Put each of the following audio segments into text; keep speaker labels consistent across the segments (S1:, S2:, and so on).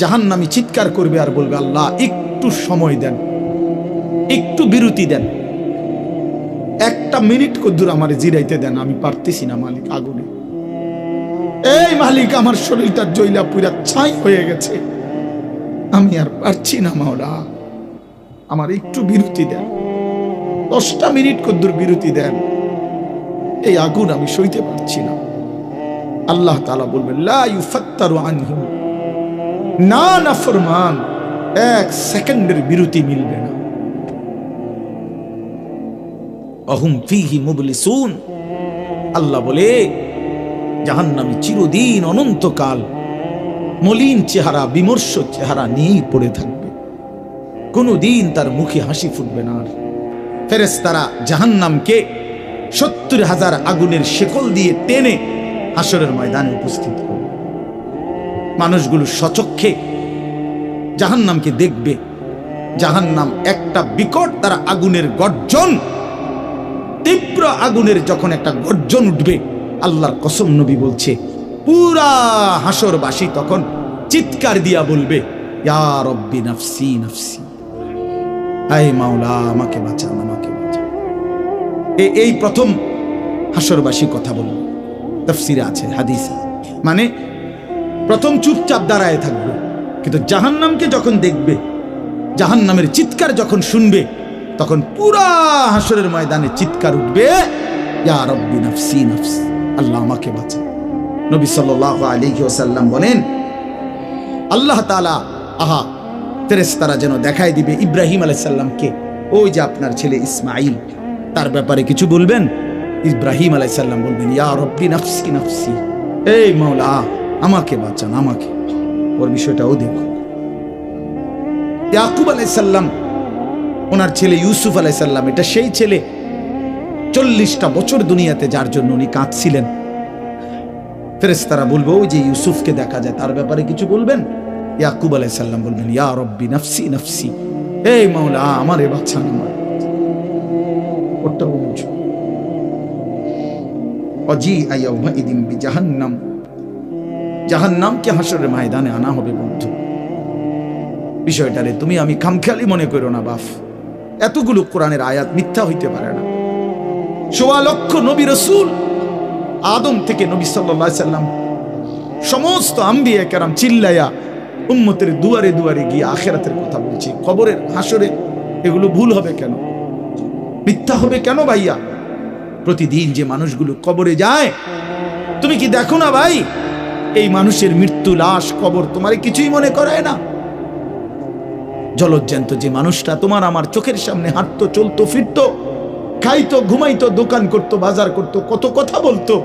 S1: জাহান্নামী চিৎকার করবে আর বলবে, আল্লাহ একটু সময় দেন, একটু বিরতি দেন, একটা মিনিট কদ্দুর আমার জিরাইতে দেন, আমি পারতেছি না মালিক আগুনে। এই মালিক, আমার শরীরটা জ্বইলা পুরা ছাই হয়ে গেছে, আমি আর পারছি না মাওলা, আমার একটু বিরতি দেন, 10টা মিনিট কদ্দুর বিরতি দেন, এই আগুন আমি সইতে পারছি না। আল্লাহ তাআলা বলবেন, লা ইউফাত্তারু আনহু, না নাফরমান, 1 সেকেন্ডের বিরতি মিলবে না। অহুম ফীহি মুবলিসুন, আল্লাহ বলে জাহান্নামী চিরদিন অনন্তকাল মলিন চেহারা, বিমর্ষ চেহারা নিয়েই পড়ে থাকবে, কোনদিন তার মুখে হাসি ফুটবে না। আর ফেরেশতারা জাহান্নামকে 70,000 আগুনের শেকল দিয়ে টেনে হাসরের ময়দানে উপস্থিত করবে। মানুষগুলো সচক্ষে জাহান্নামকে দেখবে। জাহান্নাম একটা বিকট তারা আগুনের গর্জন, তীব্র আগুনের যখন একটা গর্জন উঠবে, আল্লাহর কসম নবী বলছে, পুরা হাসরবাসী তখন চিৎকার দিয়া বলবে, ইয়া রব্বি নাফসি নাফসি, আয় মাওলা আমাকে বাঁচান, আমাকে বাঁচান। এই প্রথম হাসরবাসী কথা বলবে, তাফসিরে আছে, হাদিসে, মানে প্রথম চুপচাপ দাঁড়ায় থাকবে, কিন্তু জাহান্নামকে যখন দেখবে, জাহান্নামের চিৎকার যখন শুনবে, তখন পুরা হাসরের ময়দানে চিৎকার উঠবে, ইয়া রব্বি নাফসি নাফসি, আল্লাহ আমাকে বাঁচান। নবী সাল্লাল্লাহু আলাইহি ওয়াসাল্লাম বলেন, আল্লাহ তাআলা ফেরেশতারা যেন দেখায় দিবে ইব্রাহিম আলাইহিস সালামকে, ওই যে আপনার ছেলে ইসমাঈল, তার ব্যাপারে কিছু বলবেন। ইব্রাহিম আলাইহিস সালাম বলবেন, ইয়া রব্বি নাফসি নাফসি, এই মাওলা আমাকে বাঁচান, আমাকে। ওর বিষয়টাও দেখো। ইয়াকুব আলাইহিস সালাম, ওনার ছেলে ইউসুফ আলাইহিস সালাম, এটা সেই ছেলে 40টা বছর দুনিয়াতে যার জন্য উনি কাঁদছিলেন। ফেরেশতারা বলবে, ওই যে ইউসুফকে দেখা যায়, তার ব্যাপারে কিছু বলবেন। ইয়াকুব আলাইহিস সালাম বলবেন, ইয়া রব্বি নাফসি নাফসি, এই মাওলা আমারে বাঁচান, আমার। ওটাও বুঝো। অজি আয়াউমা ইদিন বিজাহান্নাম, জাহান্নামকে হাসরের ময়দানে আনা হবে বন্ধু। বিষয়টারে তুমি আমি খামখেয়ালি মনে করো না বাপ, এতগুলো কোরআনের আয়াত মিথ্যা হইতে পারে না। 1.25 লক্ষ নবী রাসূল, আদম থেকে নবী সাল্লাল্লাহু আলাইহি সাল্লাম, সমস্ত আম্বিয়া কেরাম চিল্লায়া উম্মতের দুয়ারে দুয়ারে গিয়ে আখিরাতের কথা বলছি, কবরের হাসরে। এগুলো ভুল হবে কেন, মিথ্যা হবে কেন ভাইয়া? প্রতিদিন যে মানুষগুলো কবরে যায়, তুমি কি দেখো না ভাই, এই মানুষের মৃত্যু, লাশ, কবর তোমারে কিছুই মনে করায় না? জলজ্জান্ত যে মানুষটা তোমার আমার চোখের সামনে হাঁটতো, চলতো, ফিরতো, খাইতো, ঘুমাইতো, দোকান করতো, বাজার করতো, কত কথা বলতো,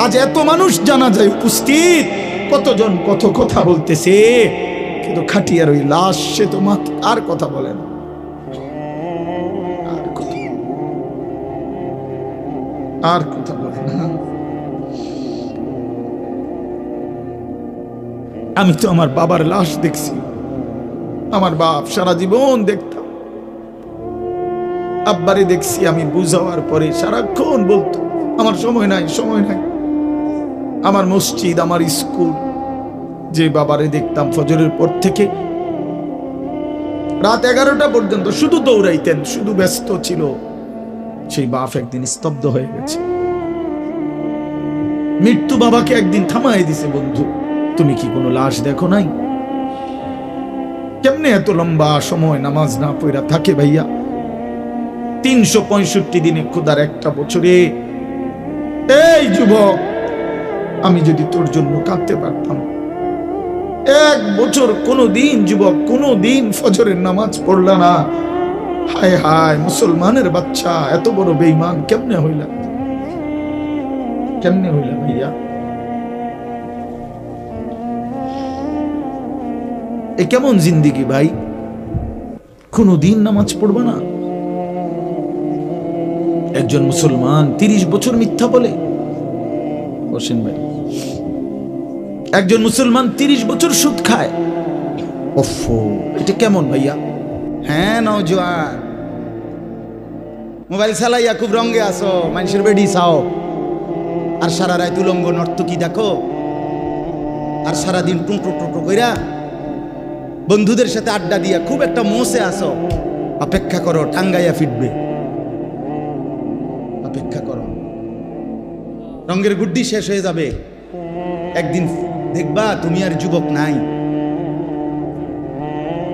S1: আজ এত মানুষ জানা যায় উপস্থিত, কতজন কত কথা বলতেছে, কিন্তু খাটিয়ার ওই লাশ, সে তো আর কথা বলে না। আর কথা বলে না। আমি তো আমার বাবার লাশ দেখছি, আমার বাপ সারা জীবন দেখতাম, আব্বারে দেখছি আমি বুঝাওয়ার পরে সারাক্ষণ বলতো, আমার সময় নাই, সময় নাই। আমার মসজিদ, আমার স্কুল, যে বাবারে দেখতাম ফজরের পর থেকে রাত 11টা পর্যন্ত শুধু দৌড়াইতেন, শুধু ব্যস্ত ছিল, সেই বাপ একদিন স্তব্ধ হয়ে গেছে। মৃত্যু বাবাকে একদিন থামাই দিছে, বন্ধু তুমি কি কোনো লাশ দেখো নাই? কেমনে এত লম্বা সময় নামাজ না পড়া থাকে ভাইয়া? 365 দিনে খোদার একটা বছরে। এই যুবক, আমি যদি তোর জন্য কাঁদতে পারতাম, 1 বছর কোনো দিন যুবক, কোনো দিন ফজরের নামাজ পড়লা না, হায় হায় মুসলমানের বাচ্চা, এত বড় বেঈমান কেমনে হইলা, কেমনে হইলা ভাইয়া? এ কেমন জিন্দিগি ভাই? কোনো দিন নামাজ পড়বা না? একজন মুসলমান 30 বছর মিথ্যা বলে, বসেন ভাই, একজন মুসলমান 30 বছর সুদ খায়। ওফো, এটা কেমন ভাইয়া? হ্যাঁ নওজোয়ান, মোবাইল চালাইয়া খুব রঙে আসো, মানুষের বেডি চাও, আর সারা রাত উলঙ্গ নর্তকী দেখো, আর সারাদিন টুঁটো টুঁটো কইরা বন্ধুদের সাথে আড্ডা দিয়া খুব একটা মোসে আসো, অপেক্ষা করো, টাঙ্গাইয়া ফিটবে। অপেক্ষা করো, রঙের গুড্ডি শেষ হয়ে যাবে, একদিন দেখবা তুমি আর যুবক নাই,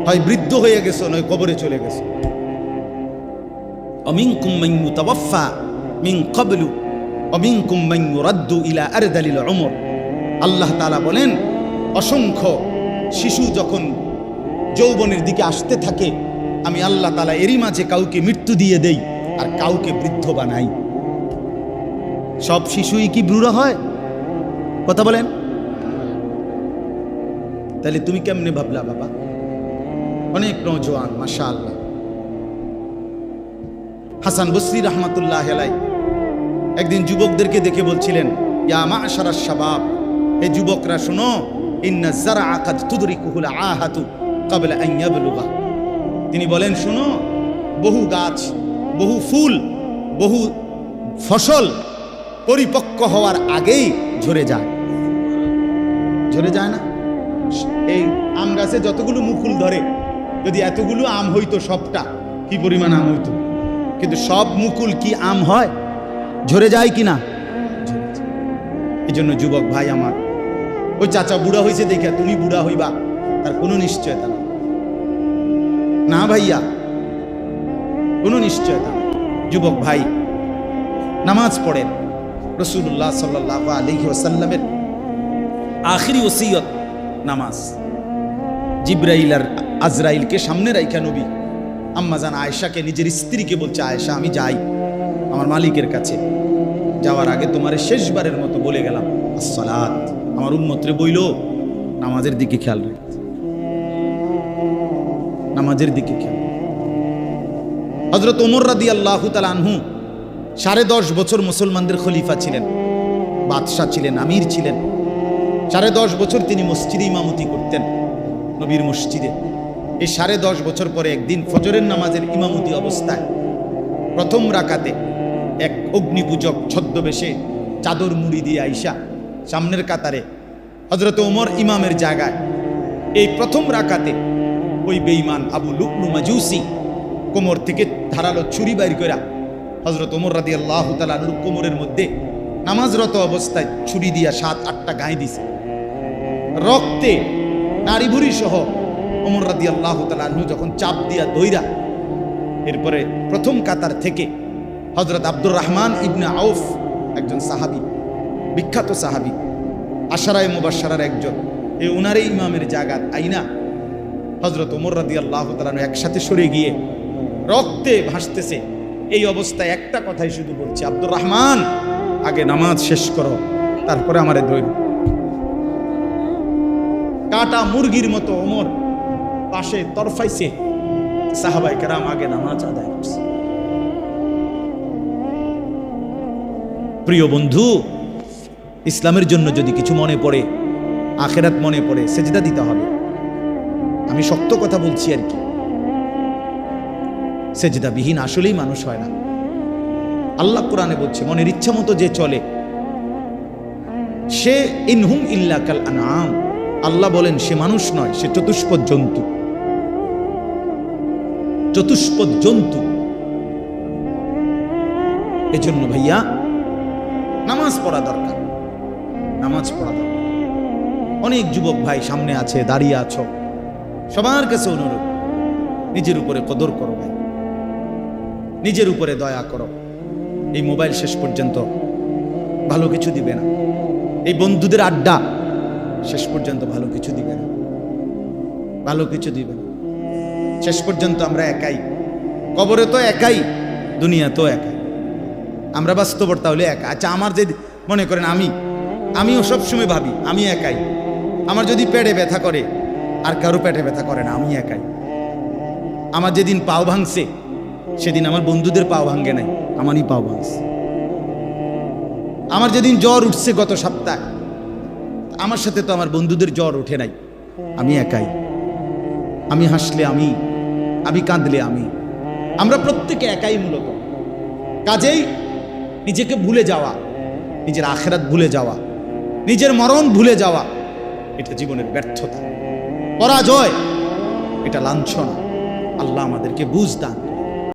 S1: হয় বৃদ্ধ হয়ে গেছো, নয় কবরে চলে গেছো। অমিনকুম মান ইউতাওয়াফা মিন ক্বাবলু অমিনকুম মান ইউরাদ্দু ইলা আরদালিল উমর। আল্লাহ তাআলা বলেন, অসংখ্য শিশু যখন যৌবনের দিকে আসতে থাকে, আমি আল্লাহ তাআলা এরই মাঝে কাউকে মৃত্যু দিয়ে দেই আর কাউকে বৃদ্ধ বানাই। সব শিশুই কি বুড়ো হয়? কথা বলেন। তাহলে তুমি কেমনে ভাবলা বাবা? অনেক নওজোয়ান মাশাআল্লাহ। হাসান বসরি রহমাতুল্লাহ আলাইহি একদিন যুবকদেরকে দেখে বলছিলেন, ইয়া মা'শারাশ শাবাব, এই যুবকরা শোনো, ইন্না যারআ কাদ তুদরিকুহুল আহাতু ক্বাবলা আন ইয়াবলুগা। তিনি বলেন, শোনো, বহু গাছ, বহু ফুল, বহু ফসল পরিপক্ক হওয়ার আগেই ঝরে যায়। ঝরে যায় না? এই আম গাছে যতগুলো মুকুল ধরে, যদি এতগুলো আম হইতো সবটা, কি পরিমাণ আম হইতো। কিন্তু সব মুকুল কি আম হয়? ঝরে যায় কি না? এই জন্য যুবক ভাই আমার, ওই চাচা বুড়া হয়েছে দেখে তুমি বুড়া হইবা তার কোনো নিশ্চয়তা না। না ভাইয়া, কোনো নিশ্চয়তা না। যুবক ভাই, নামাজ পড়েন। রাসূলুল্লাহ সাল্লাল্লাহু আলাইহি ওয়াসাল্লামের আখিরি ওসিয়ত নামাজ। জিবরাইল আর আজরাইলকে সামনে রাইখা নবী আম্মাজান আয়েশাকে, নিজের স্ত্রীকে বলছে, আয়েশা আমি যাই আমার মালিকের কাছে, যাওয়ার আগে তোমারে শেষবারের মতো বলে গেলাম আসসালাত। আমার উম্মতরে বইল নামাজের দিকে খেয়াল রাখতে, নামাজের দিকে খেয়াল। হযরত ওমর রাদিয়াল্লাহু তাআলা আনহু 10.5 বছর মুসলমানদের খলিফা ছিলেন, বাদশাহ ছিলেন, আমির ছিলেন। 10.5 বছর তিনি মসজিদে ইমামতি করতেন, নবীর মসজিদে। এই 10.5 বছর পরে একদিন ফজরের নামাজের ইমামতি অবস্থায় প্রথম রাকাতে এক অগ্নিপূজক ছদ্মবেশে চাদর মুড়ি দিয়ে আইসা সামনের কাতারে হযরত ওমর ইমামের জায়গায়, এই প্রথম রাকাতে ওই বেঈমান আবু লুকলু মাজুসি কোমর থেকে ধারালো ছুরি বাইর কইরা হযরত ওমর রাদিয়াল্লাহু তাআলা আনহুর কোমরের মধ্যে নামাজরত অবস্থায় ছুরি দিয়া 7-8টা গায়ে দিছে। রক্তে নারী ভুরি সহ ওমর রাদিয়াল্লাহু তাআলা আনহু যখন চাপ দিয়া দইরা, এরপরে প্রথম কাতার থেকে হযরত আব্দুর রহমান ইবনে আউফ, একজন সাহাবী, বিখ্যাত সাহাবী, আশারায়ে মুবাশশারার একজন, এই উনারে ইমামের জায়গা আইনা হযরত ওমর রাদিয়াল্লাহু তাআলা আনহু একসাথে সরে গিয়ে রক্তে ভাসতেছে। এই অবস্থায় একটা কথাই শুধু বলছে, আব্দুর রহমান আগে নামাজ শেষ করো, তারপরে আমারে ধরো। কাটা মুরগির মতো ওমর পাশে তরফাইছে, সাহাবায়ে কেরাম আগে নামাজ আদায় করছে। প্রিয় বন্ধু, ইসলামের জন্য যদি কিছু মনে পড়ে, আখিরাত মনে পড়ে, সেজদা দিতে হবে। আমি শক্ত কথা বলছি আর কি, সেজদা বিহীন আসলেই মানুষ হয় না। আল্লাহ কোরআনে বলছে, মনের ইচ্ছা মতো যে চলে সে ইনহুম ইল্লা কাল আনআম। আল্লাহ বলেন সে মানুষ নয়, সে চতুষ্পদ জন্তু। চতুষ্পদ জন্তু। এজন্য ভাইয়া নামাজ পড়া দরকার, নামাজ পড়া দরকার। অনেক যুবক ভাই সামনে আছে, দাঁড়িয়ে আছো, সবার কাছে অনুরোধ, নিজের উপরে কদর করো ভাই, নিজের উপরে দয়া করো। এই মোবাইল শেষ পর্যন্ত ভালো কিছু দিবে না, এই বন্ধুদের আড্ডা শেষ পর্যন্ত ভালো কিছু দিবে না, ভালো কিছু দিবে না। শেষ পর্যন্ত আমরা একাই, কবরে তো একাই, দুনিয়া তো একাই। আমরা বাস্তবতা হলে একা। আচ্ছা, আমার যে মনে করেন আমিও সবসময় ভাবি আমি একাই। আমার যদি পেটে ব্যথা করে, আর কারো পেটে ব্যথা করে না, আমি একাই। আমার যেদিন পাও ভাঙছে, সেদিন আমার বন্ধুদের পাও ভাঙে নাই, আমারই পাও ভাঙছে। আমার যেদিন জ্বর উঠছে গত সপ্তাহে, আমার সাথে তো আমার বন্ধুদের জ্বর ওঠে নাই, আমি একাই। আমি হাসলে আমি কাঁদলে আমরা প্রত্যেকে একাই মূলত। কাজেই নিজেকে ভুলে যাওয়া, নিজের আখিরাত ভুলে যাওয়া, নিজের মরণ ভুলে যাওয়া, এটা জীবনের ব্যর্থতা, পরাজয়। এটা লাঞ্ছনা। আল্লাহ আমাদেরকে বুঝ দান